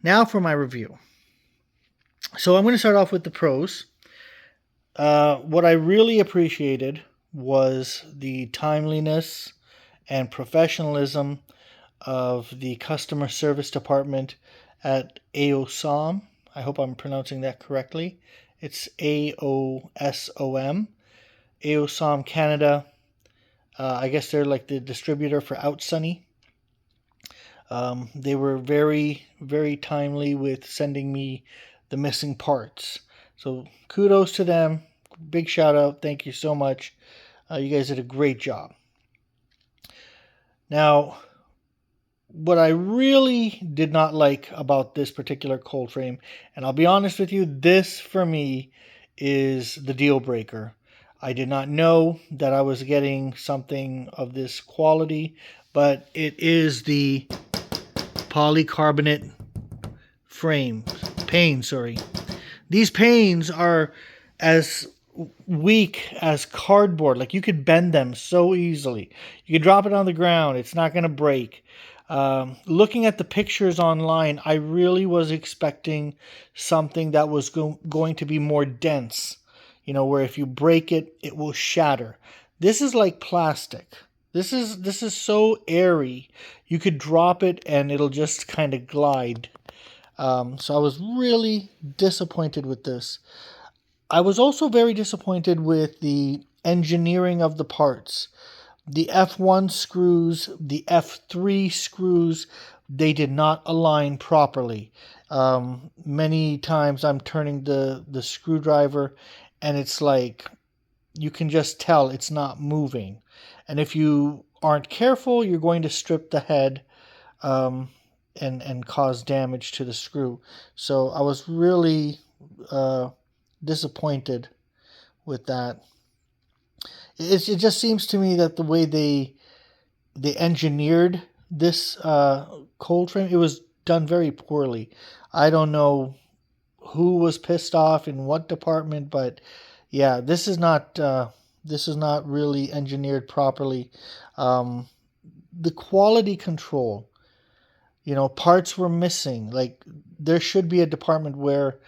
Now for my review. So I'm going to start off with the pros. What I really appreciated was the timeliness and professionalism of the customer service department at AOSOM. I hope I'm pronouncing that correctly. It's AOSOM. AOSOM Canada. I guess they're like the distributor for Outsunny. They were very, very timely with sending me the missing parts. So kudos to them. Big shout out. Thank you so much. You guys did a great job. Now, what I really did not like about this particular cold frame, and I'll be honest with you, this for me is the deal breaker. I did not know that I was getting something of this quality, but it is the polycarbonate panes. These panes are as weak as cardboard. Like, you could bend them so easily. You could drop it on the ground. It's not going to break. Looking at the pictures online, I really was expecting something that was going to be more dense. Where if you break it, it will shatter. This is like plastic. This is so airy. You could drop it and it'll just kind of glide. So I was really disappointed with this. I was also very disappointed with the engineering of the parts. The F1 screws, the F3 screws, they did not align properly. Many times I'm turning the screwdriver and it's like you can just tell it's not moving. And if you aren't careful, you're going to strip the head and cause damage to the screw. So I was really disappointed with that. It just seems to me that the way they engineered this cold frame, it was done very poorly. I don't know who was pissed off in what department, but yeah, this is not really engineered properly. The quality control, parts were missing. Like, there should be a department where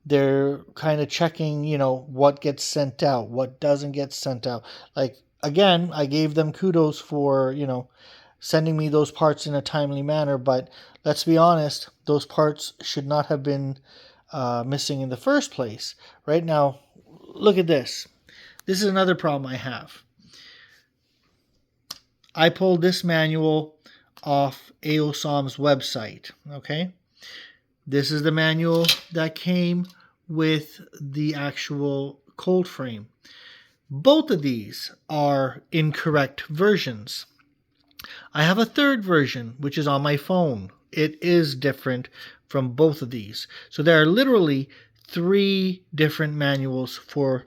they're kind of checking, what gets sent out, what doesn't get sent out. Like, again, I gave them kudos for, sending me those parts in a timely manner, but let's be honest, those parts should not have been missing in the first place. Right now, look at this. This is another problem I have. I pulled this manual off AOSOM's website, okay? This is the manual that came with the actual cold frame. Both of these are incorrect versions. I have a third version, which is on my phone. It is different from both of these. So there are literally 3 different manuals for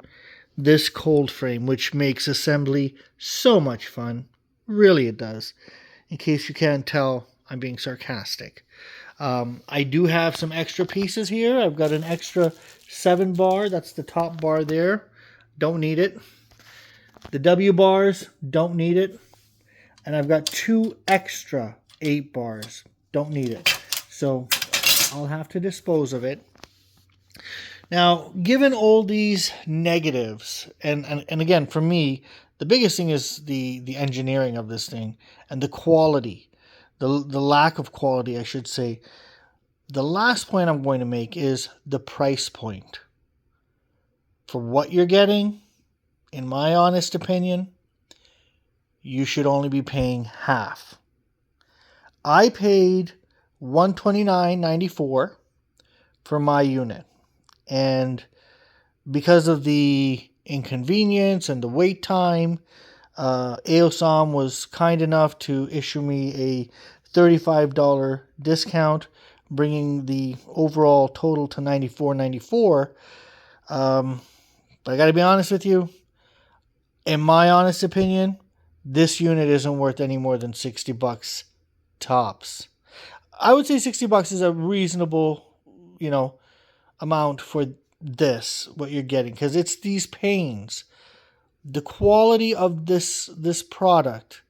this cold frame, which makes assembly so much fun. Really, it does. In case you can't tell, I'm being sarcastic. I do have some extra pieces here. I've got an extra 7 bar. That's the top bar there. Don't need it. The W bars, don't need it. And I've got 2 extra 8 bars. Don't need it. So I'll have to dispose of it. Now, given all these negatives, and again, for me, the biggest thing is the engineering of this thing and the quality. The lack of quality, I should say. The last point I'm going to make is the price point. For what you're getting, in my honest opinion, you should only be paying half. I paid $129.94 for my unit. And because of the inconvenience and the wait time, AOSOM was kind enough to issue me a $35 discount, bringing the overall total to $94.94. But I got to be honest with you, in my honest opinion, this unit isn't worth any more than $60 tops. I would say $60 is a reasonable, amount for this, what you're getting, because it's these panes. The quality of this product,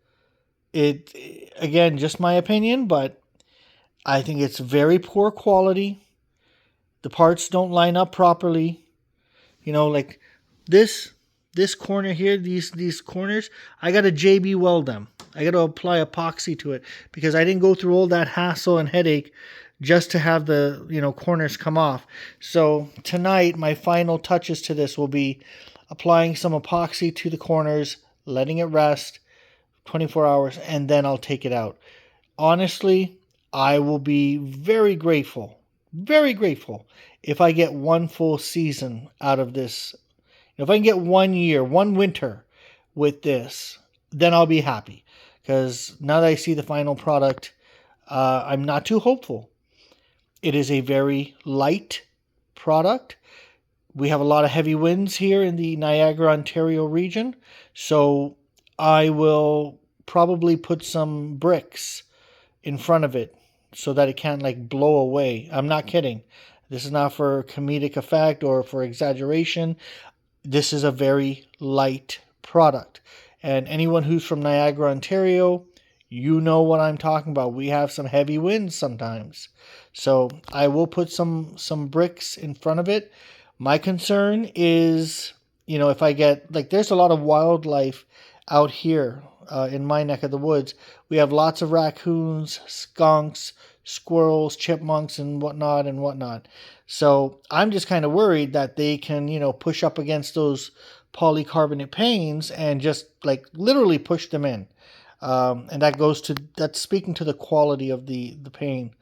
it, again, just my opinion, but I think it's very poor quality. The parts don't line up properly. You know, like this corner here, these corners, I got to JB weld them. I got to apply epoxy to it because I didn't go through all that hassle and headache just to have the, corners come off. So tonight, my final touches to this will be applying some epoxy to the corners, letting it rest 24 hours, and then I'll take it out. Honestly, I will be very grateful if I get one full season out of this. If I can get 1 year, one winter with this, then I'll be happy. Because now that I see the final product, I'm not too hopeful. It is a very light product. We have a lot of heavy winds here in the Niagara, Ontario region. So I will probably put some bricks in front of it so that it can't like blow away. I'm not kidding. This is not for comedic effect or for exaggeration. This is a very light product. And anyone who's from Niagara, Ontario, you know what I'm talking about. We have some heavy winds sometimes. So I will put some bricks in front of it. My concern is, if I get, like, there's a lot of wildlife out here in my neck of the woods. We have lots of raccoons, skunks, squirrels, chipmunks, and whatnot. So I'm just kind of worried that they can, push up against those polycarbonate panes and just like literally push them in. And that's speaking to the quality of the pane.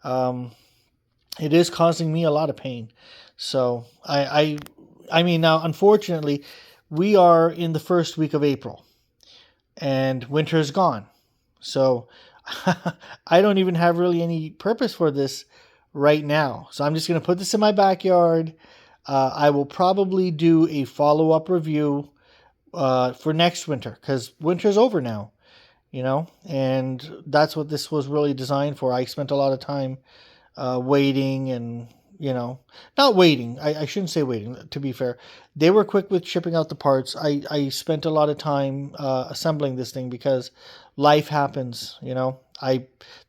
It is causing me a lot of pain. So I mean, now, unfortunately, we are in the first week of April and winter is gone. So I don't even have really any purpose for this right now. So I'm just going to put this in my backyard. I will probably do a follow-up review for next winter because winter's over now, and that's what this was really designed for. I spent a lot of time waiting and, not waiting. I shouldn't say waiting, to be fair. They were quick with shipping out the parts. I spent a lot of time assembling this thing because life happens,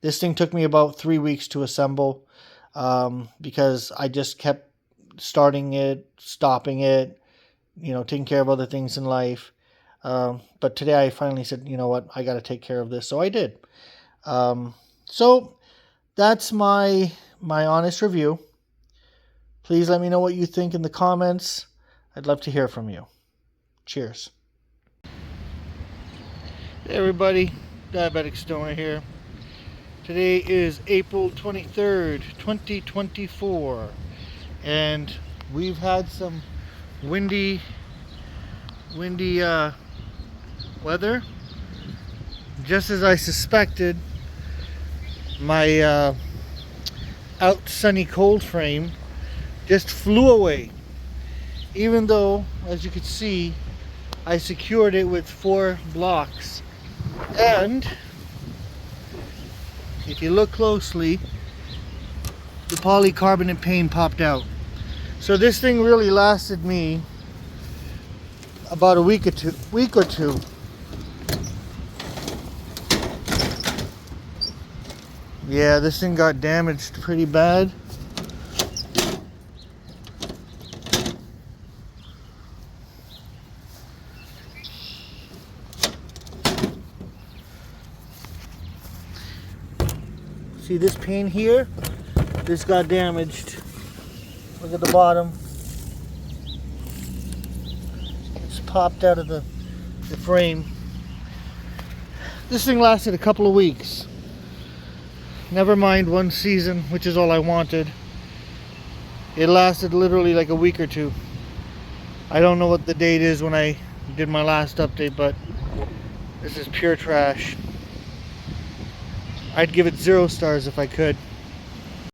This thing took me about 3 weeks to assemble because I just kept starting it, stopping it, taking care of other things in life. But today I finally said, you know what, I got to take care of this. So I did. So that's my honest review. Please let me know what you think in the comments. I'd love to hear from you. Cheers. Hey everybody, Diabetic Stoner here. Today is April 23rd, 2024. And we've had some windy weather. Just as I suspected, my Outsunny cold frame just flew away. Even though, as you can see, I secured it with 4 blocks. And if you look closely, the polycarbonate pane popped out. So this thing really lasted me about a week or two. Yeah, this thing got damaged pretty bad. See this pane here? This got damaged. Look at the bottom. It's popped out of the frame. This thing lasted a couple of weeks. Never mind 1 season, which is all I wanted. It lasted literally like a week or two. I don't know what the date is when I did my last update, but this is pure trash. I'd give it 0 stars if I could.